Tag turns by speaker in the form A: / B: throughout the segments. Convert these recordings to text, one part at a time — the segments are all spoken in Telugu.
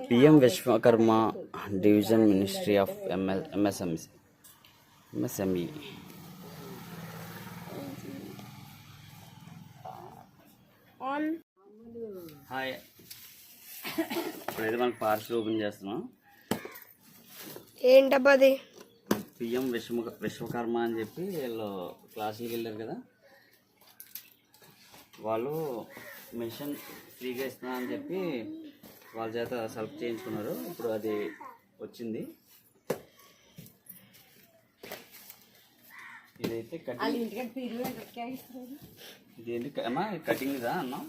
A: PM Vishwakarma division ministry of MSME. Hi, ఇప్పుడైతే మనకి పార్సల్ ఓపెన్ చేస్తున్నాం.
B: ఏంటబ్బా అది?
A: పిఎం విశ్వకర్మ అని చెప్పి వీళ్ళు క్లాసులకి వెళ్ళారు కదా, వాళ్ళు మిషన్ ఫ్రీగా ఇస్తున్నా అని చెప్పి వాళ్ళ చేత సెలెక్ట్ చేయించుకున్నారు. ఇప్పుడు అది వచ్చింది. ఇదైతే ఇదేంటి అమ్మా, కటింగ్ దా అన్నా?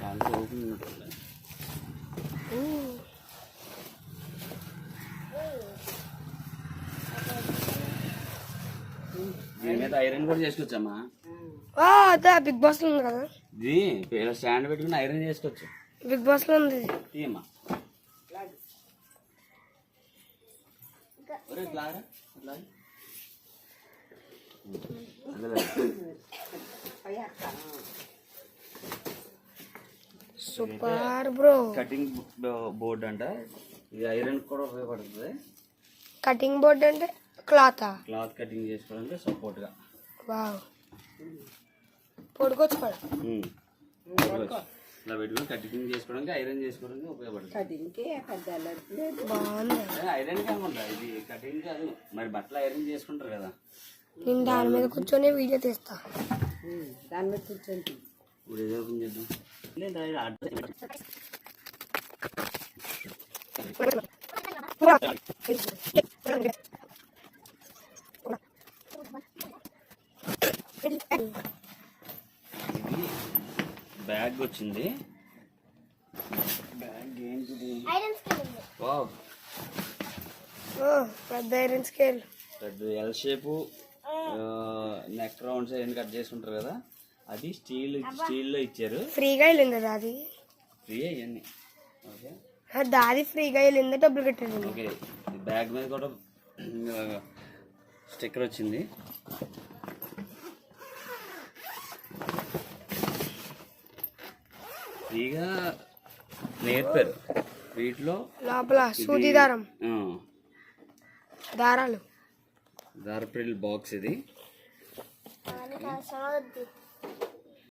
A: దాంట్లో ఓపెన్ ఉంటుంది. దీని మీద ఐరన్ కూడా చేసుకోవచ్చమ్మా.
B: అదే బిగ్ బాస్ లో ఉంది కదా,
A: ఇది స్టాండ్ పెట్టుకుని ఐరన్ చేసుకోవచ్చు.
B: బిగ్ బాస్ లో ఉంది.
A: తీయమ్మా.
B: Super bro.
A: కటింగ్ బోర్డ్ అంట, ఇది ఐరన్ కూడా ఉపయోగపడుతుంది.
B: కటింగ్ బోర్డ్ అంటే క్లాత్
A: కటింగ్ చేసుకోవడానికి సపోర్ట్ గా.
B: వావ్, పొడుకోవచ్చు కూడా.
A: ఇలా పెట్టుకుని కటింగ్ చేసుకోవడానికి, ఐరన్ చేసుకోవడానికి ఉపయోగపడుతుంది.
B: బాగుంది.
A: ఐరన్ కాకుండా ఇది కటింగ్ కాదు, మరి బట్టలు ఐరన్ చేసుకుంటారు కదా.
B: నేను దాని మీద కూర్చొని వీడియో తీస్తా.
C: దాని మీద కూర్చొని
A: ఇప్పుడు ఏదో ఓపెన్ చేద్దాం. బ్యాగ్ వచ్చింది. బ్యాగ్ ఏంటిది?
B: పెద్ద ఐరన్ స్కేల్,
A: పెద్ద ఎల్ షేపు, నెక్ రౌండ్స్ అవన్నీ కట్ చేసుకుంటారు కదా, అది స్టీల్లో ఇచ్చారు.
B: ఫ్రీగా వెళ్ళింది కదా అది?
A: ఫ్రీ అవన్నీ. ఓకే,
B: దాది ఫ్రీగా వెళ్ళింది, డబ్బులు కట్టండి.
A: ఓకే, బ్యాగ్ మీద కూడా స్టిక్కర్ వచ్చింది. ఫ్రీగా నేర్పారు. వీటిలో
B: లోపల సూది దారం, దారాలు,
A: దారపిల్ బాక్స్ ఇది.